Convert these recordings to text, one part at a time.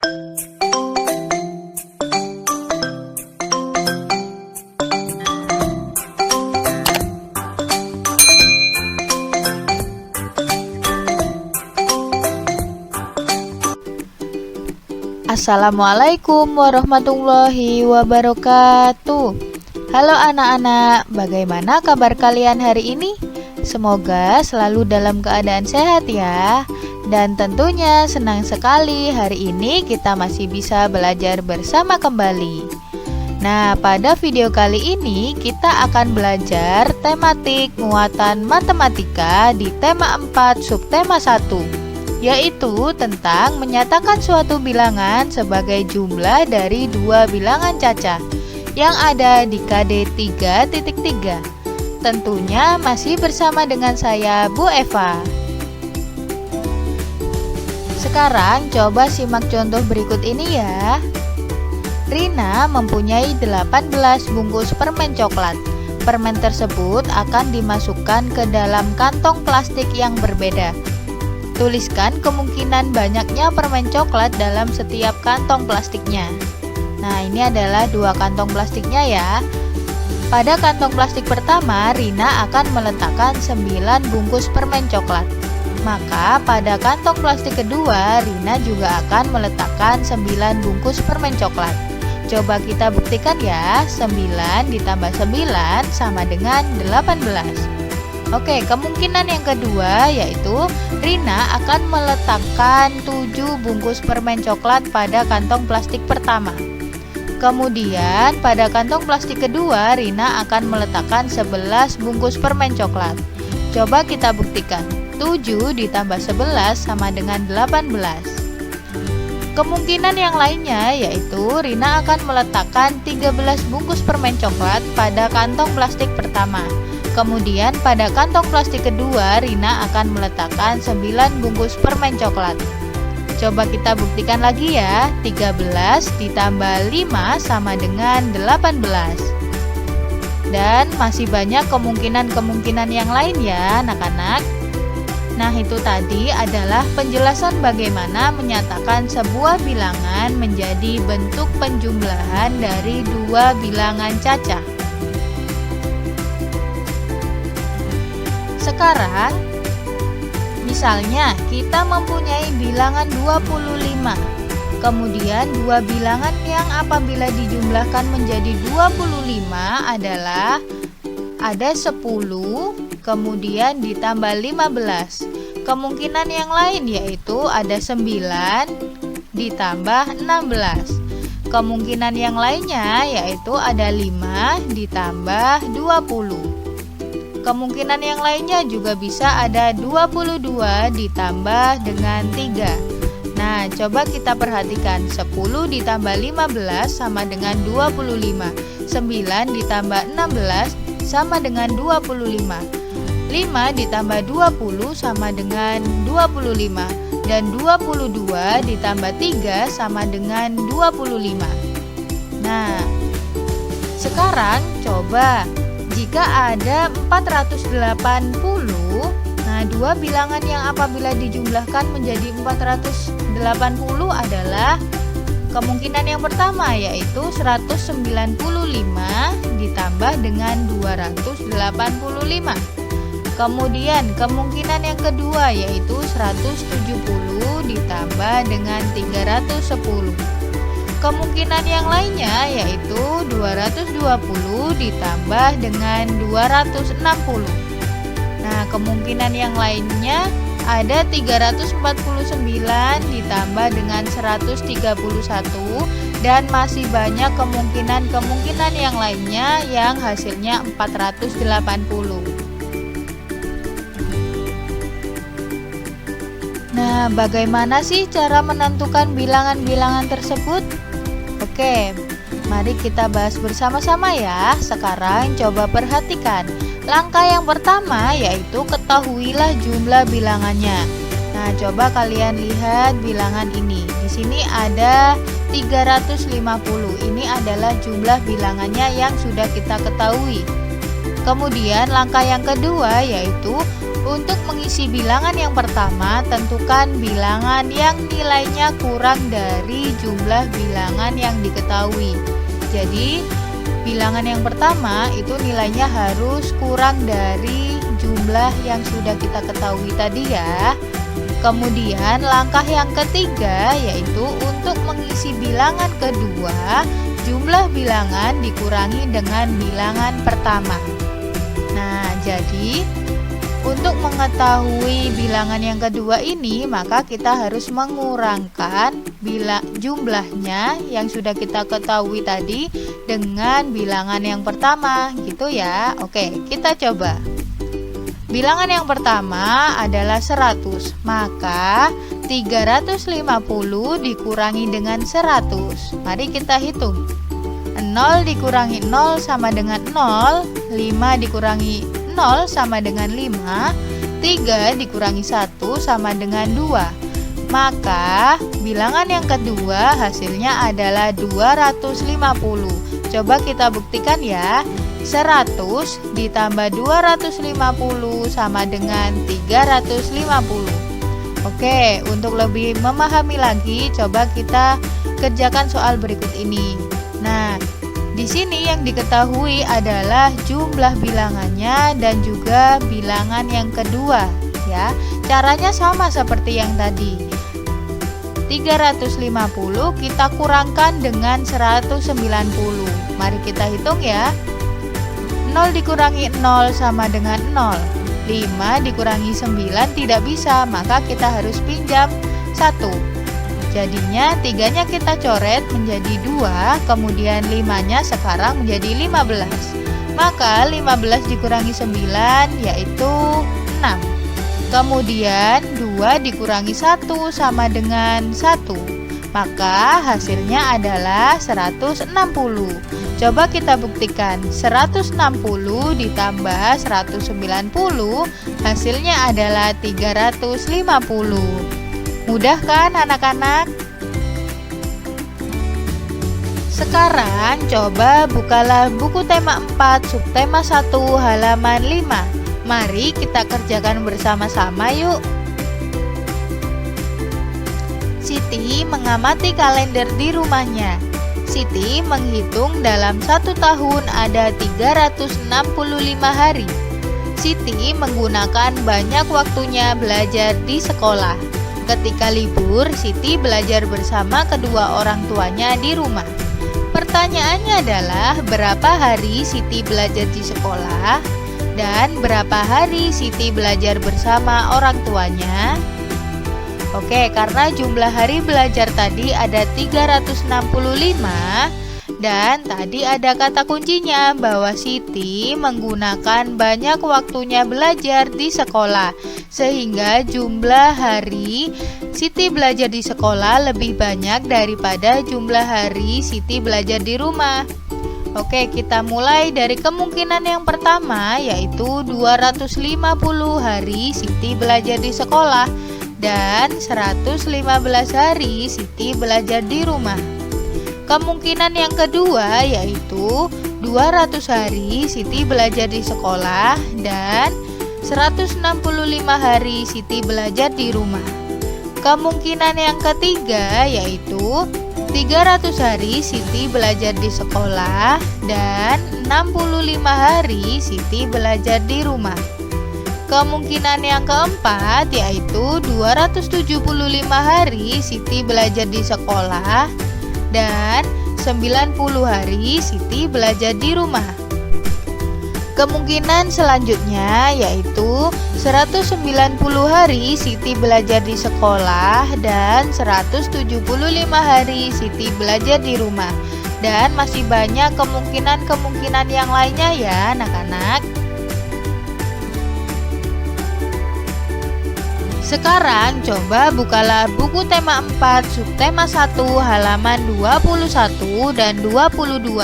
Assalamualaikum warahmatullahi wabarakatuh. Halo anak-anak, bagaimana kabar kalian hari ini? Semoga selalu dalam keadaan sehat ya. Dan tentunya senang sekali hari ini kita masih bisa belajar bersama kembali. Nah, pada video kali ini kita akan belajar tematik muatan matematika di tema 4 subtema 1. Yaitu tentang menyatakan suatu bilangan sebagai jumlah dari dua bilangan cacah yang ada di KD 3.3. Tentunya masih bersama dengan saya, Bu Eva. Sekarang coba simak contoh berikut ini ya. Rina mempunyai 18 bungkus permen coklat. Permen tersebut akan dimasukkan ke dalam kantong plastik yang berbeda. Tuliskan kemungkinan banyaknya permen coklat dalam setiap kantong plastiknya. Nah, ini adalah dua kantong plastiknya ya. Pada kantong plastik pertama, Rina akan meletakkan 9 bungkus permen coklat. Maka pada kantong plastik kedua, Rina juga akan meletakkan 9 bungkus permen coklat. Coba kita buktikan ya, 9 ditambah 9 sama dengan 18. Oke, kemungkinan yang kedua yaitu Rina akan meletakkan 7 bungkus permen coklat pada kantong plastik pertama. Kemudian pada kantong plastik kedua Rina akan meletakkan 11 bungkus permen coklat. Coba kita buktikan, 7 ditambah 11 sama dengan 18. Kemungkinan yang lainnya yaitu Rina akan meletakkan 13 bungkus permen coklat pada kantong plastik pertama. Kemudian pada kantong plastik kedua Rina akan meletakkan 9 bungkus permen coklat. Coba kita buktikan lagi ya, 13 ditambah 5 sama dengan 18. Dan masih banyak kemungkinan-kemungkinan yang lain ya anak-anak. Nah, itu tadi adalah penjelasan bagaimana menyatakan sebuah bilangan menjadi bentuk penjumlahan dari dua bilangan cacah. Sekarang, misalnya kita mempunyai bilangan 25. Kemudian dua bilangan yang apabila dijumlahkan menjadi 25 adalah ada 10, kemudian ditambah 15. Kemungkinan yang lain yaitu ada 9 ditambah 16. Kemungkinan yang lainnya yaitu ada 5 ditambah 20. Kemungkinan yang lainnya juga bisa ada 22 ditambah dengan 3. Nah, coba kita perhatikan, 10 ditambah 15 sama dengan 25. 9 ditambah 16 sama dengan 25. 5 ditambah 20 sama dengan 25. Dan 22 ditambah 3 sama dengan 25. Nah, sekarang coba jika ada 480, nah dua bilangan yang apabila dijumlahkan menjadi 480 adalah kemungkinan yang pertama yaitu 195 ditambah dengan 285. Kemudian kemungkinan yang kedua yaitu 170 ditambah dengan 310. Kemungkinan yang lainnya yaitu 220 ditambah dengan 260. Nah, kemungkinan yang lainnya ada 349 ditambah dengan 131 dan masih banyak kemungkinan yang lainnya yang hasilnya 480. Nah, bagaimana sih cara menentukan bilangan-bilangan tersebut? Oke, mari kita bahas bersama-sama ya. Sekarang coba perhatikan. Langkah yang pertama yaitu ketahuilah jumlah bilangannya. Nah, coba kalian lihat bilangan ini. Di sini ada 350. Ini adalah jumlah bilangannya yang sudah kita ketahui. Kemudian langkah yang kedua yaitu Untuk mengisi bilangan yang pertama, tentukan bilangan yang nilainya kurang dari jumlah bilangan yang diketahui. Jadi, bilangan yang pertama itu nilainya harus kurang dari jumlah yang sudah kita ketahui tadi ya. Kemudian langkah yang ketiga yaitu untuk mengisi bilangan kedua, jumlah bilangan dikurangi dengan bilangan pertama. Nah, jadi untuk mengetahui bilangan yang kedua ini, maka kita harus mengurangkan jumlahnya yang sudah kita ketahui tadi dengan bilangan yang pertama, gitu ya. Oke, kita coba. Bilangan yang pertama adalah 100, maka 350 dikurangi dengan 100. Mari kita hitung. 0 dikurangi 0 sama dengan 0, 5 dikurangi 0 sama dengan 5, 3 dikurangi 1 sama dengan 2. Maka bilangan yang kedua hasilnya adalah 250. Coba kita buktikan ya. 100 ditambah 250 sama dengan 350. Oke, untuk lebih memahami lagi, coba kita kerjakan soal berikut ini. Nah, di sini yang diketahui adalah jumlah bilangannya dan juga bilangan yang kedua, ya. Caranya sama seperti yang tadi. 350 kita kurangkan dengan 190. Mari kita hitung ya. 0 dikurangi 0 sama dengan 0. 5 dikurangi 9 tidak bisa, maka kita harus pinjam 1. Jadinya 3-nya kita coret menjadi 2, kemudian 5-nya sekarang menjadi 15. Maka 15 dikurangi 9 yaitu 6. Kemudian 2 dikurangi 1 sama dengan 1. Maka hasilnya adalah 160. Coba kita buktikan. 160 ditambah 190 hasilnya adalah 350. Mudah kan anak-anak? Sekarang coba bukalah buku tema 4 subtema 1 halaman 5. Mari kita kerjakan bersama-sama yuk. Siti mengamati kalender di rumahnya. Siti menghitung dalam 1 tahun ada 365 hari. Siti menggunakan banyak waktunya belajar di sekolah. Ketika libur, Siti belajar bersama kedua orang tuanya di rumah. Pertanyaannya adalah berapa hari Siti belajar di sekolah dan berapa hari Siti belajar bersama orang tuanya? Oke, karena jumlah hari belajar tadi ada 365 dan tadi ada kata kuncinya bahwa Siti menggunakan banyak waktunya belajar di sekolah, sehingga jumlah hari Siti belajar di sekolah lebih banyak daripada jumlah hari Siti belajar di rumah. Oke, kita mulai dari kemungkinan yang pertama, yaitu 250 hari Siti belajar di sekolah dan 115 hari Siti belajar di rumah. Kemungkinan yang kedua yaitu 200 hari Siti belajar di sekolah dan 165 hari Siti belajar di rumah. Kemungkinan yang ketiga yaitu 300 hari Siti belajar di sekolah dan 65 hari Siti belajar di rumah. Kemungkinan yang keempat yaitu 275 hari Siti belajar di sekolah dan 90 hari Siti belajar di rumah. Kemungkinan selanjutnya yaitu 190 hari Siti belajar di sekolah dan 175 hari Siti belajar di rumah. Dan masih banyak kemungkinan-kemungkinan yang lainnya ya anak-anak. Sekarang coba bukalah buku tema 4 subtema 1 halaman 21 dan 22.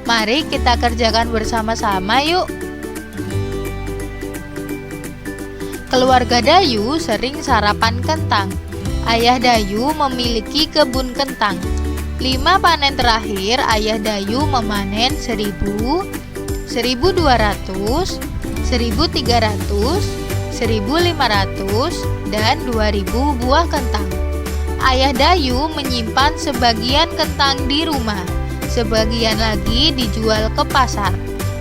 Mari kita kerjakan bersama-sama yuk. Keluarga Dayu sering sarapan kentang. Ayah Dayu memiliki kebun kentang. 5 panen terakhir Ayah Dayu memanen 1000, 1200, 1300, 1.500, dan 2.000 buah kentang. Ayah Dayu menyimpan sebagian kentang di rumah, sebagian lagi dijual ke pasar.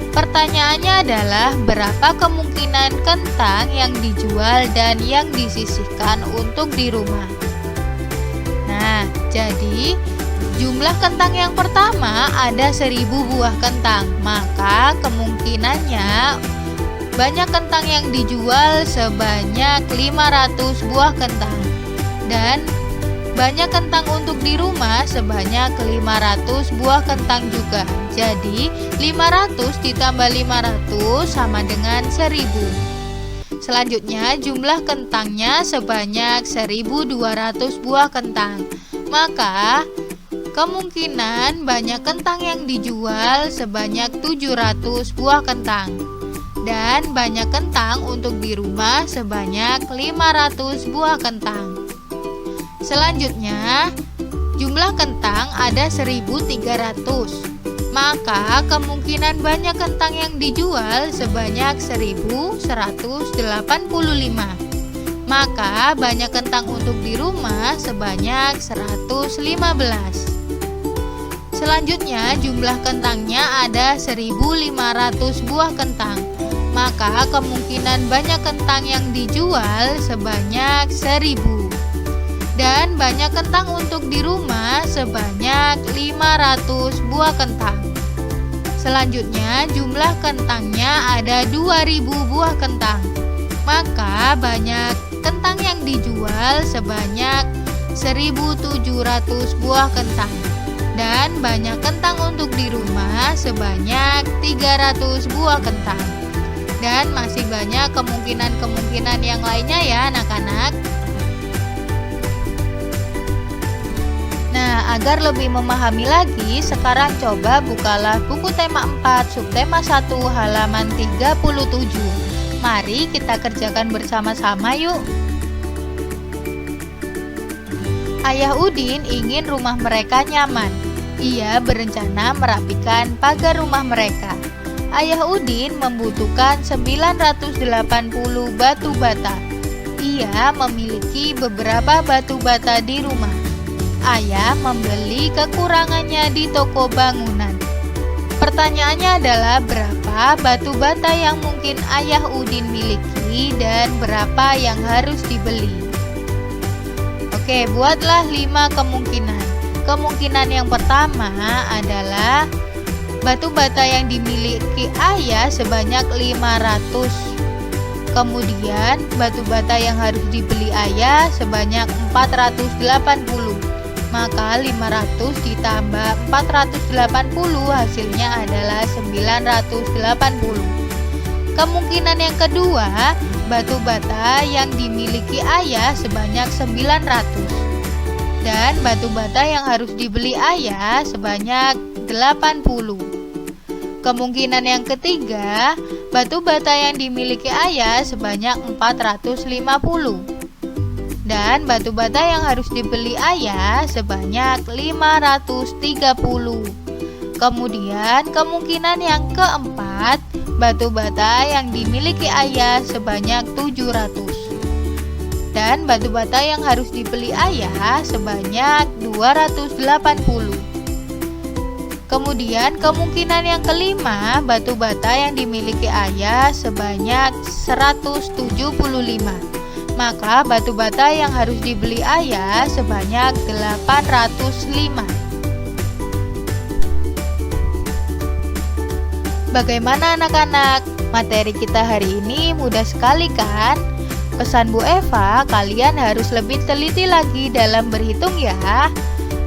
Pertanyaannya adalah berapa kemungkinan kentang yang dijual dan yang disisihkan untuk di rumah? Nah, jadi jumlah kentang yang pertama ada 1.000 buah kentang, maka kemungkinannya banyak kentang yang dijual sebanyak 500 buah kentang. Dan banyak kentang untuk di rumah sebanyak 500 buah kentang juga. Jadi 500 ditambah 500 sama dengan 1.000. Selanjutnya jumlah kentangnya sebanyak 1.200 buah kentang. Maka kemungkinan banyak kentang yang dijual sebanyak 700 buah kentang. Dan banyak kentang untuk di rumah sebanyak 500 buah kentang. Selanjutnya, jumlah kentang ada 1.300. Maka kemungkinan banyak kentang yang dijual sebanyak 1.185. Maka banyak kentang untuk di rumah sebanyak 115. Selanjutnya, jumlah kentangnya ada 1.500 buah kentang. Maka kemungkinan banyak kentang yang dijual sebanyak 1.000. Dan banyak kentang untuk di rumah sebanyak 500 buah kentang. Selanjutnya jumlah kentangnya ada 2.000 buah kentang. Maka banyak kentang yang dijual sebanyak 1.700 buah kentang. Dan banyak kentang untuk di rumah sebanyak 300 buah kentang. Dan masih banyak kemungkinan-kemungkinan yang lainnya ya anak-anak. Nah, agar lebih memahami lagi, sekarang coba bukalah buku tema 4, subtema 1, halaman 37. Mari kita kerjakan bersama-sama yuk. Ayah Udin ingin rumah mereka nyaman. Ia berencana merapikan pagar rumah mereka. Ayah Udin membutuhkan 980 batu bata. Ia memiliki beberapa batu bata di rumah. Ayah membeli kekurangannya di toko bangunan. Pertanyaannya adalah berapa batu bata yang mungkin Ayah Udin miliki dan berapa yang harus dibeli. Oke, buatlah 5 kemungkinan. Kemungkinan yang pertama adalah batu bata yang dimiliki Ayah sebanyak 500. Kemudian batu bata yang harus dibeli Ayah sebanyak 480. Maka 500 ditambah 480 hasilnya adalah 980. Kemungkinan yang kedua, batu bata yang dimiliki Ayah sebanyak 900. Dan batu bata yang harus dibeli Ayah sebanyak 80. Kemungkinan yang ketiga, batu bata yang dimiliki Ayah sebanyak 450. Dan batu bata yang harus dibeli Ayah sebanyak 530. Kemudian kemungkinan yang keempat, batu bata yang dimiliki Ayah sebanyak 700. Dan batu bata yang harus dibeli Ayah sebanyak 280. Kemudian kemungkinan yang kelima, batu bata yang dimiliki Ayah sebanyak 175. Maka batu bata yang harus dibeli Ayah sebanyak 805. Bagaimana anak-anak? Materi kita hari ini mudah sekali kan? Pesan Bu Eva, kalian harus lebih teliti lagi dalam berhitung ya.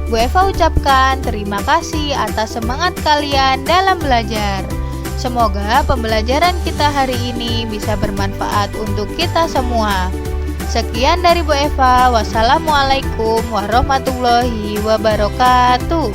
Bu Eva ucapkan terima kasih atas semangat kalian dalam belajar. Semoga pembelajaran kita hari ini bisa bermanfaat untuk kita semua. Sekian dari Bu Eva. Wassalamualaikum warahmatullahi wabarakatuh.